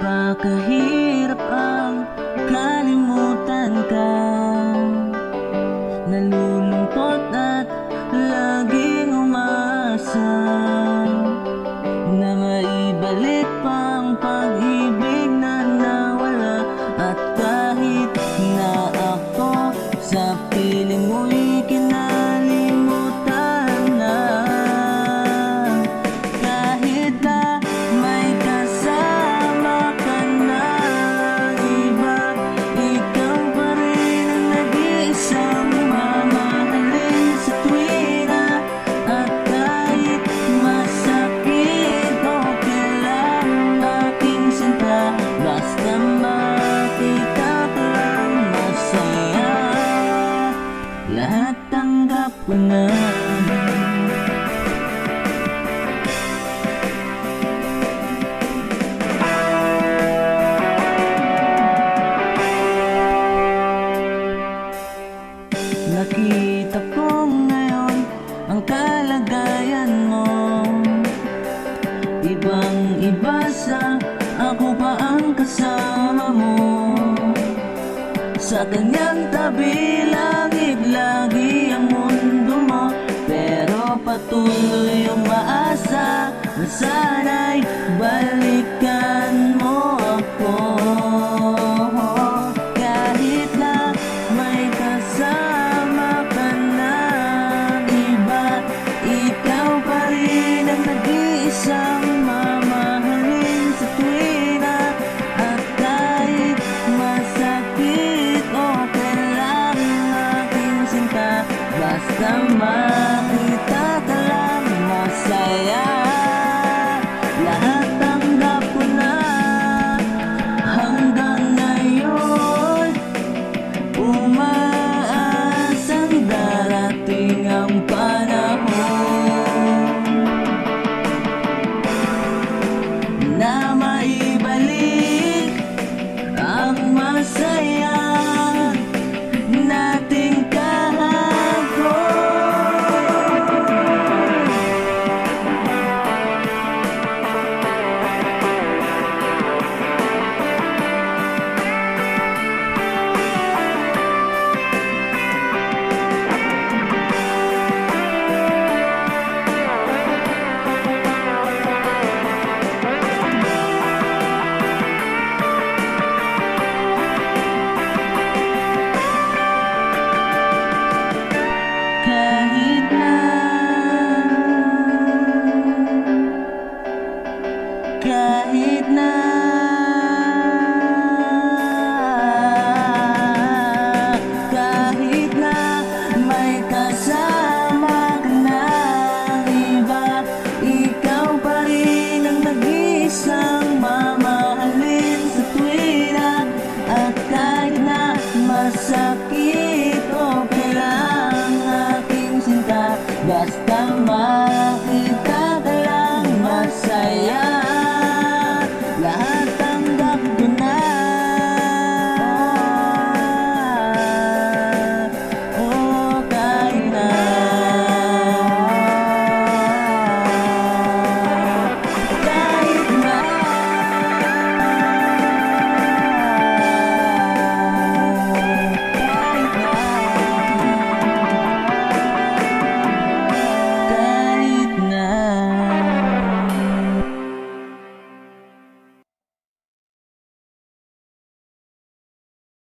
Napakahirap ang kalimutan ka. Nalulungkot at laging umaasa na maibalik pa ang pag-ibig na nawala. At kahit na ako sa piling mo'y kinalimutan na, kahit na may kasama ka na iba, ikaw pa rin ang nag-iisang mamahalin sa tuwina. At kahit masakit, okay lang aking sinta, basta makita ka lang masaya. Lahat tanggap ko na. Nakita ko ngayon ang kalagayan mo, ibang-iba sa ako pa ang kasama mo. Sa kanyang tabi langit lagi ang mundo mo, pero patuloy yung maasa na sana